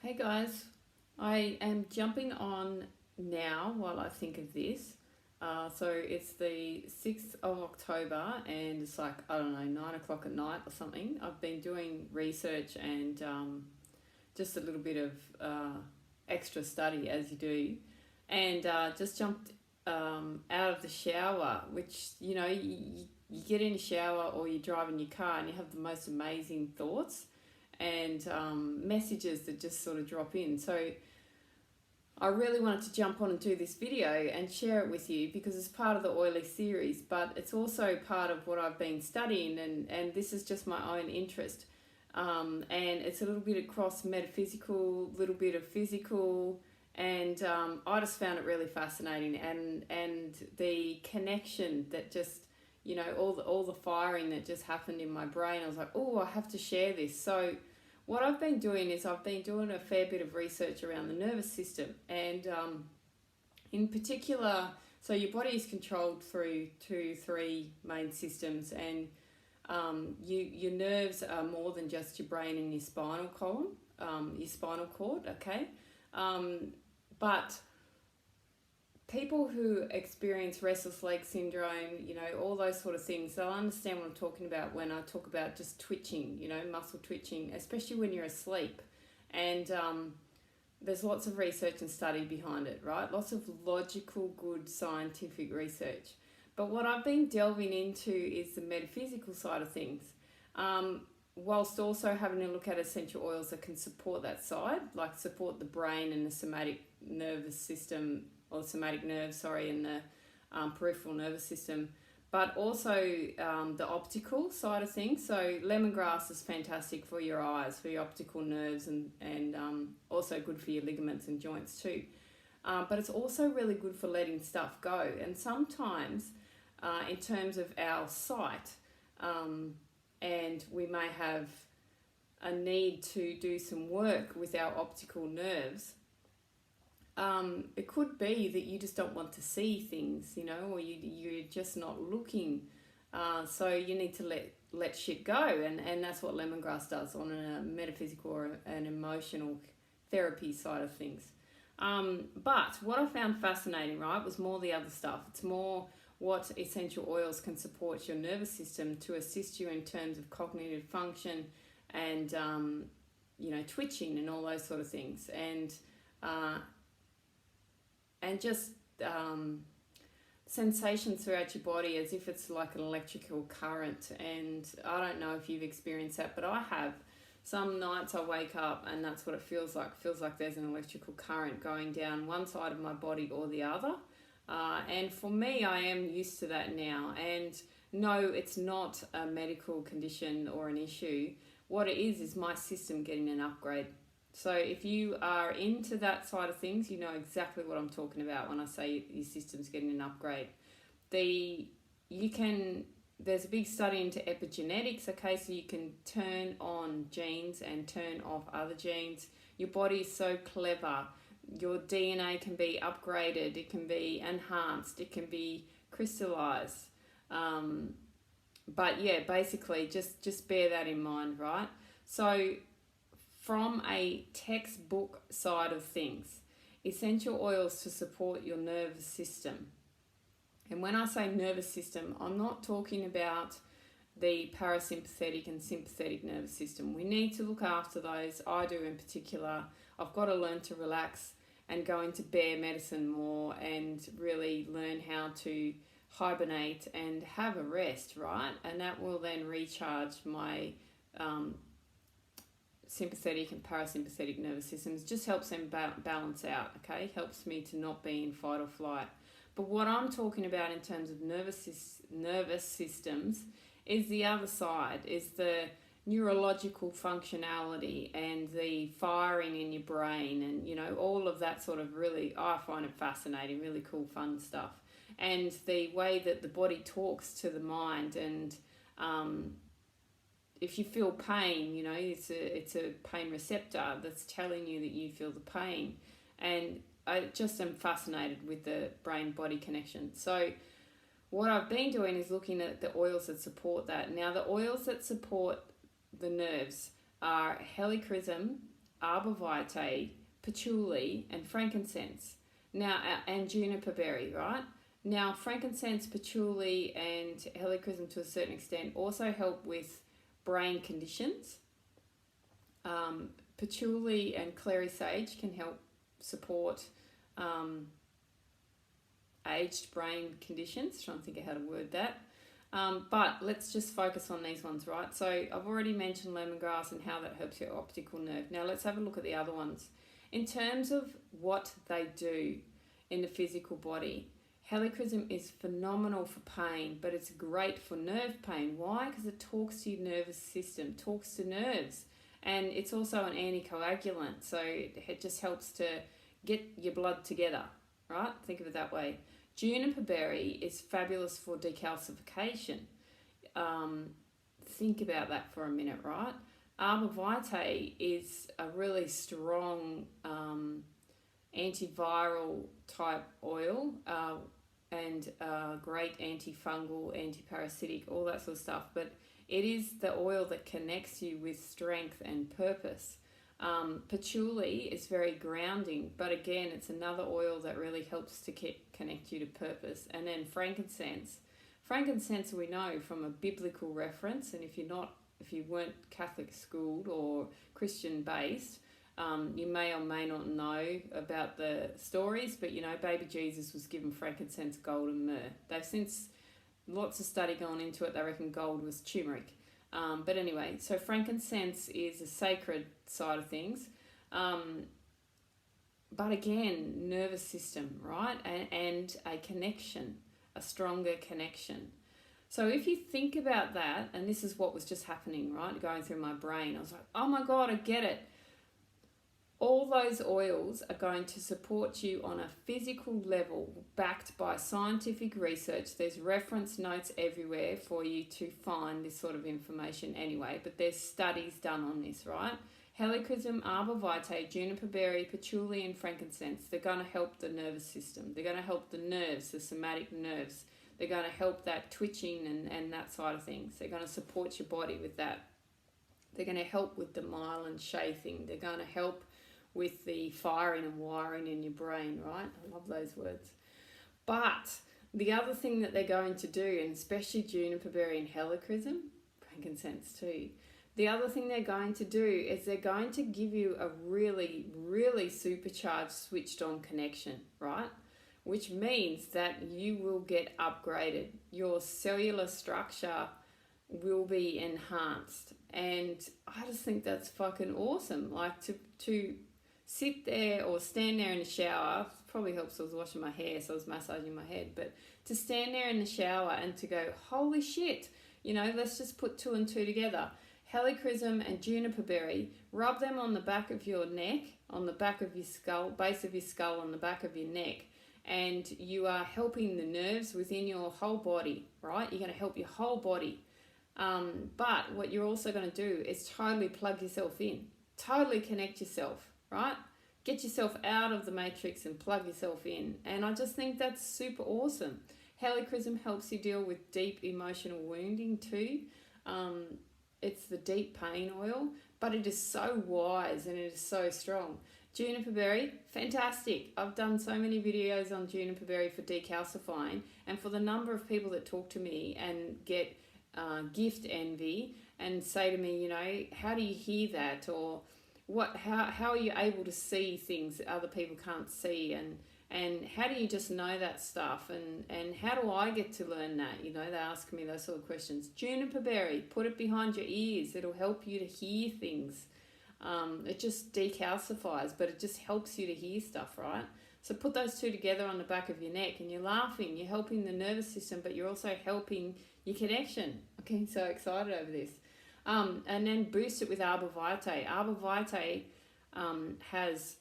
Hey guys, I am jumping on now while I think of this. So it's the 6th of October and it's like, I don't know, 9 o'clock at night or something. I've been doing research and just a little bit of extra study as you do. And just jumped out of the shower, which, you get in a shower or you drive in your car and you have the most amazing thoughts and messages that just sort of drop in. So I really wanted to jump on and do this video and share it with you because it's part of the oily series, but it's also part of what I've been studying, and this is just my own interest. And it's a little bit across metaphysical, little bit of physical, and I just found it really fascinating, and the connection that just, all the firing that just happened in my brain. I was like, oh, I have to share this. So what I've been doing is I've been doing a fair bit of research around the nervous system, and in particular, so your body is controlled through three main systems, and your nerves are more than just your brain and your spinal column, your spinal cord, okay? But people who experience restless leg syndrome, all those sort of things, they'll understand what I'm talking about when I talk about just twitching, muscle twitching, especially when you're asleep. And there's lots of research and study behind it, right? Lots of logical, good scientific research. But what I've been delving into is the metaphysical side of things, whilst also having a look at essential oils that can support that side, like support the brain and the somatic nervous system, or somatic nerves, sorry, and the peripheral nervous system, but also the optical side of things. So lemongrass is fantastic for your eyes, for your optical nerves, and also good for your ligaments and joints too. But it's also really good for letting stuff go. And sometimes, in terms of our sight, and we may have a need to do some work with our optical nerves, it could be that you just don't want to see things, or you're just not looking. So you need to let shit go. And that's what lemongrass does on a metaphysical or an emotional therapy side of things. But what I found fascinating, right, was more the other stuff. It's more what essential oils can support your nervous system to assist you in terms of cognitive function and, twitching and all those sort of things. And just sensations throughout your body as if it's like an electrical current. And I don't know if you've experienced that, but I have. Some nights I wake up and that's what it feels like. It feels like there's an electrical current going down one side of my body or the other. And for me, I am used to that now. And no, it's not a medical condition or an issue. What it is my system getting an upgrade. So if you are into that side of things, you know exactly what I'm talking about when I say your system's getting an upgrade. There's a big study into epigenetics, okay, so you can turn on genes and turn off other genes. Your body is so clever. Your DNA can be upgraded, it can be enhanced, it can be crystallized. But yeah, basically just bear that in mind, right? So from a textbook side of things, essential oils to support your nervous system. And when I say nervous system, I'm not talking about the parasympathetic and sympathetic nervous system. We need to look after those. I do in particular. I've got to learn to relax and go into bear medicine more and really learn how to hibernate and have a rest, right? And that will then recharge my sympathetic and parasympathetic nervous systems. Just helps them balance out, okay? Helps me to not be in fight or flight. But what I'm talking about in terms of nervous systems is the other side, is the neurological functionality and the firing in your brain and, all of that sort of really, I find it fascinating, really cool, fun stuff. And the way that the body talks to the mind, and if you feel pain, it's a pain receptor that's telling you that you feel the pain. And I just am fascinated with the brain-body connection. So what I've been doing is looking at the oils that support that. Now, the oils that support the nerves are helichrysum, arbor vitae, patchouli, and frankincense. Now, and juniper berry, right? Now, frankincense, patchouli, and helichrysum to a certain extent also help with brain conditions. Patchouli and clary sage can help support aged brain conditions. Trying to think of how to word that. But let's just focus on these ones, right? So I've already mentioned lemongrass and how that helps your optical nerve. Now let's have a look at the other ones. In terms of what they do in the physical body, helichrysum is phenomenal for pain, but it's great for nerve pain. Why? Because it talks to your nervous system, talks to nerves. And it's also an anticoagulant, so it just helps to get your blood together, right? Think of it that way. Juniper berry is fabulous for decalcification. Think about that for a minute, right? Arbor vitae is a really strong antiviral type oil and great antifungal, antiparasitic, all that sort of stuff. But it is the oil that connects you with strength and purpose. Patchouli is very grounding, but again, it's another oil that really helps to connect you to purpose. And then frankincense we know from a biblical reference, and if you weren't Catholic schooled or Christian based, you may or may not know about the stories, but baby Jesus was given frankincense, gold, and myrrh. They've since lots of study gone into it. They reckon gold was turmeric. But anyway, so frankincense is a sacred side of things. But again, nervous system, right? And a connection, a stronger connection. So if you think about that, and this is what was just happening, right? Going through my brain, I was like, oh my God, I get it. All those oils are going to support you on a physical level, backed by scientific research. There's reference notes everywhere for you to find this sort of information anyway, but there's studies done on this, right? Helichrysum, arbor vitae, juniper berry, patchouli, and frankincense, they're going to help the nervous system. They're going to help the nerves, the somatic nerves. They're going to help that twitching and that side of things. They're going to support your body with that. They're going to help with the myelin shaping. They're going to help with the firing and wiring in your brain, right? I love those words. But the other thing that they're going to do, and especially juniper berry and helichrysum, frankincense too, the other thing they're going to do is they're going to give you a really, really supercharged, switched on connection, right? Which means that you will get upgraded. Your cellular structure will be enhanced. And I just think that's fucking awesome. Like to sit there or stand there in the shower, probably helps I was washing my hair, so I was massaging my head, but to stand there in the shower and to go, holy shit, let's just put two and two together. Helichrysum and juniper berry, rub them on the back of your neck, on the back of your skull, base of your skull, on the back of your neck, and you are helping the nerves within your whole body, right? You're going to help your whole body. But what you're also going to do is totally plug yourself in, totally connect yourself, right? Get yourself out of the matrix and plug yourself in. And I just think that's super awesome. Helichrysum helps you deal with deep emotional wounding too. It's the deep pain oil, but it is so wise and it is so strong. Juniper berry, fantastic. I've done so many videos on juniper berry for decalcifying, and for the number of people that talk to me and get gift envy and say to me, how do you hear that? Or how are you able to see things that other people can't see? And how do you just know that stuff? And how do I get to learn that? They ask me those sort of questions. Juniper berry, put it behind your ears. It'll help you to hear things. It just decalcifies, but it just helps you to hear stuff, right? So put those two together on the back of your neck and you're laughing. You're helping the nervous system, but you're also helping your connection. I'm getting so excited over this. And then boost it with arbor vitae. Arbor vitae has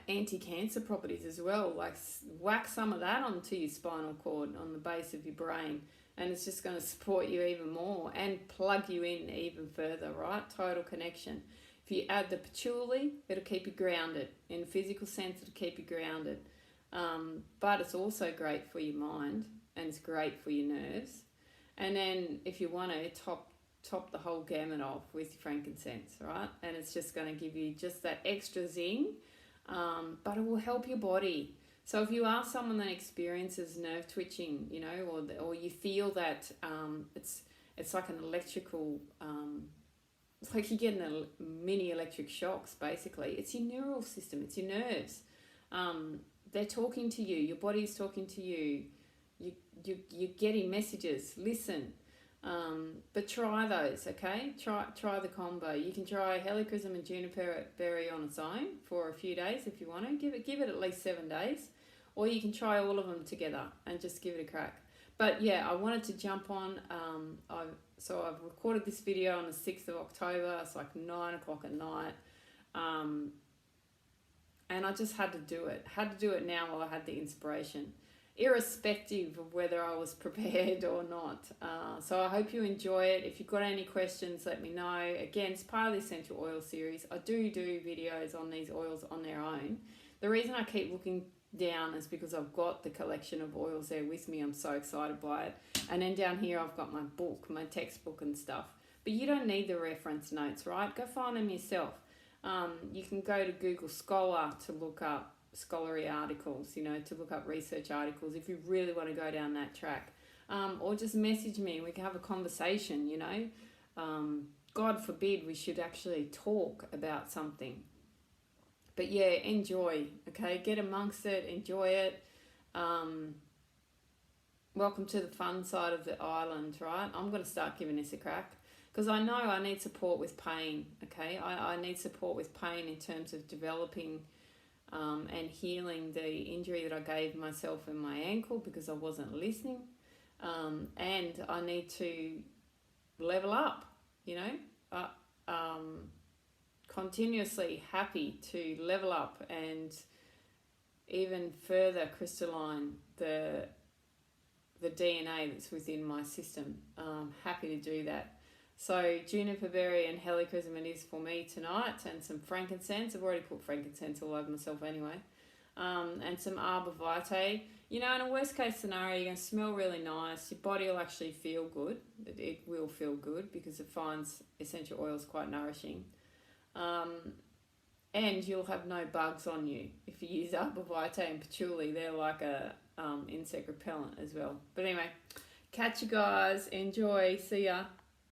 anti-cancer properties as well. Like whack some of that onto your spinal cord, on the base of your brain, and it's just going to support you even more and plug you in even further, right? Total connection. If you add the patchouli, it'll keep you grounded. In a physical sense, it'll keep you grounded. But it's also great for your mind and it's great for your nerves. And then if you want to top top the whole gamut off with frankincense, right? And it's just going to give you just that extra zing, but it will help your body. So if you are someone that experiences nerve twitching, you know, or you feel that it's like an electrical, it's like you're getting a mini electric shocks, basically. It's your neural system, it's your nerves. They're talking to you, your body's talking to you, you're getting messages, listen. But try those, okay? Try the combo. You can try helichrysum and juniper berry on its own for a few days if you want to. Give it at least 7 days. Or you can try all of them together and just give it a crack. But yeah, I wanted to jump on. I've recorded this video on the 6th of October. It's like 9 o'clock at night. And I just had to do it. Had to do it now while I had the inspiration, irrespective of whether I was prepared or not. So I hope you enjoy it. If you've got any questions, let me know. Again, it's part of the essential oil series. I do videos on these oils on their own. The reason I keep looking down is because I've got the collection of oils there with me. I'm so excited by it. And then down here I've got my book, my textbook and stuff. But you don't need the reference notes, right? Go find them yourself. You can go to Google Scholar to look up scholarly articles, you know, to look up research articles if you really want to go down that track. Or just message me and we can have a conversation, you know. God forbid we should actually talk about something. But yeah, enjoy, okay? Get amongst it, enjoy it. Welcome to the fun side of the island, right? I'm going to start giving this a crack because I know I need support with pain, okay? I need support with pain in terms of developing and healing the injury that I gave myself in my ankle because I wasn't listening. And I need to level up, you know? Continuously happy to level up and even further crystalline the DNA that's within my system. Happy to do that. So juniper berry and helichrysum it is for me tonight, and some frankincense. I've already put frankincense all over myself anyway. And some arbor vitae. You know, in a worst case scenario, you're going to smell really nice. Your body will actually feel good. It will feel good because it finds essential oils quite nourishing. And you'll have no bugs on you if you use arbor vitae and patchouli. They're like a insect repellent as well. But anyway, catch you guys. Enjoy. See ya.